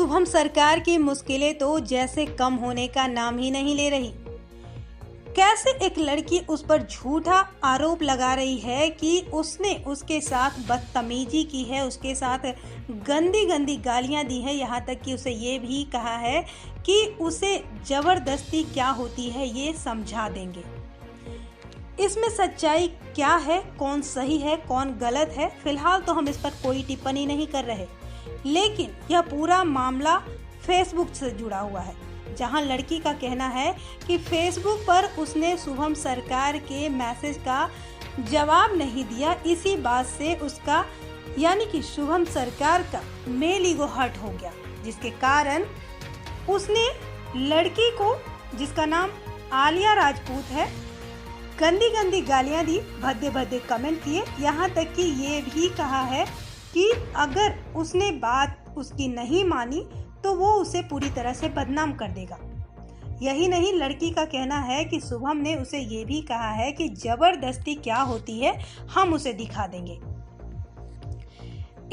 शुभम सरकार की मुश्किलें तो जैसे कम होने का नाम ही नहीं ले रही। कैसे एक लड़की उस पर झूठा आरोप लगा रही है कि उसने उसके साथ बदतमीजी की है, उसके साथ गंदी गंदी गालियां दी है, यहाँ तक कि उसे ये भी कहा है कि उसे जबरदस्ती क्या होती है ये समझा देंगे। इसमें सच्चाई क्या है, कौन सही है, कौन गलत है, फिलहाल तो हम इस पर कोई टिप्पणी नहीं कर रहे, लेकिन यह पूरा मामला फेसबुक से जुड़ा हुआ है, जहां लड़की का कहना है कि फेसबुक पर उसने शुभम सरकार के मैसेज का जवाब नहीं दिया। इसी बात से उसका यानी कि शुभम सरकार का मेल ईगो हर्ट हो गया, जिसके कारण उसने लड़की को, जिसका नाम आलिया राजपूत है, गंदी गंदी गालियां दी, भद्दे भद्दे कमेंट किए, यहाँ तक कि ये भी कहा है कि अगर उसने बात उसकी नहीं मानी तो वो उसे पूरी तरह से बदनाम कर देगा। यही नहीं, लड़की का कहना है कि शुभम ने उसे ये भी कहा है कि जबरदस्ती क्या होती है हम उसे दिखा देंगे।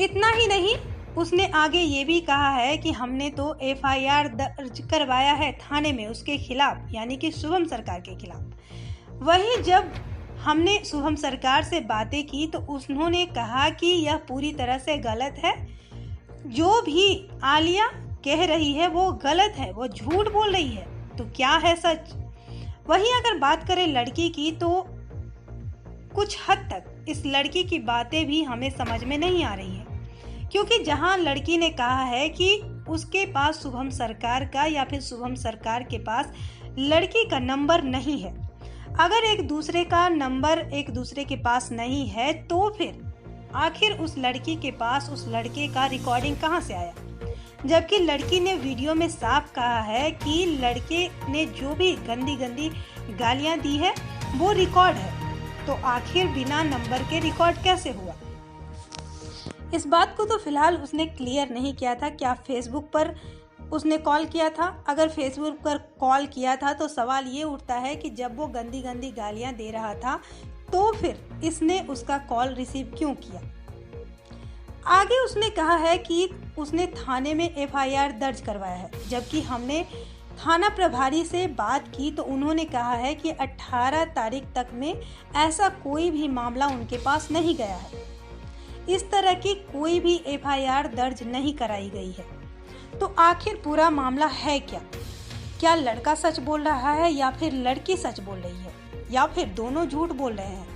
इतना ही नहीं, उसने आगे ये भी कहा है कि हमने तो एफआईआर दर्ज करवाया है थाने में उसके खिलाफ, यानी कि शुभम सरकार के खिलाफ। वहीं जब हमने शुभम सरकार से बातें की तो उन्होंने कहा कि यह पूरी तरह से गलत है, जो भी आलिया कह रही है वो गलत है, वो झूठ बोल रही है, तो क्या है सच। वहीं अगर बात करें लड़की की तो कुछ हद तक इस लड़की की बातें भी हमें समझ में नहीं आ रही है, क्योंकि जहां लड़की ने कहा है कि उसके पास शुभम सरकार का या फिर शुभम सरकार के पास लड़की का नंबर नहीं है, अगर एक दूसरे का नंबर एक दूसरे के पास नहीं है तो फिर आखिर उस लड़की के पास उस लड़के का रिकॉर्डिंग कहां से आया। जबकि लड़की ने वीडियो में साफ कहा है कि लड़के ने जो भी गंदी गंदी गालियां दी है वो रिकॉर्ड है, तो आखिर बिना नंबर के रिकॉर्ड कैसे हुआ। इस बात को तो फिलहाल उसने क्लियर नहीं किया था। क्या फेसबुक पर उसने कॉल किया था? अगर फेसबुक पर कॉल किया था तो सवाल ये उठता है कि जब वो गंदी गंदी गालियां दे रहा था तो फिर इसने उसका कॉल रिसीव क्यों किया। आगे उसने कहा है कि उसने थाने में एफआईआर दर्ज करवाया है, जबकि हमने थाना प्रभारी से बात की तो उन्होंने कहा है कि 18 तारीख तक में ऐसा कोई भी मामला उनके पास नहीं गया है, इस तरह की कोई भी एफआईआर दर्ज नहीं कराई गई है। तो आखिर पूरा मामला है क्या? क्या लड़का सच बोल रहा है या फिर लड़की सच बोल रही है, या फिर दोनों झूठ बोल रहे हैं?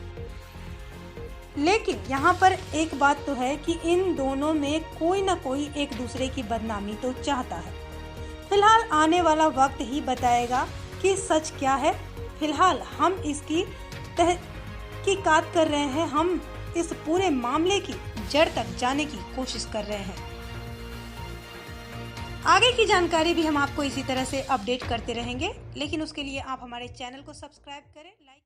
लेकिन यहाँ पर एक बात तो है कि इन दोनों में कोई ना कोई एक दूसरे की बदनामी तो चाहता है। फिलहाल आने वाला वक्त ही बताएगा कि सच क्या है। फिलहाल हम इसकी तहकीकात कर रहे हैं, हम इस पूरे मामले की जड़ तक जाने की कोशिश कर रहे हैं। आगे की जानकारी भी हम आपको इसी तरह से अपडेट करते रहेंगे, लेकिन उसके लिए आप हमारे चैनल को सब्सक्राइब करें, लाइक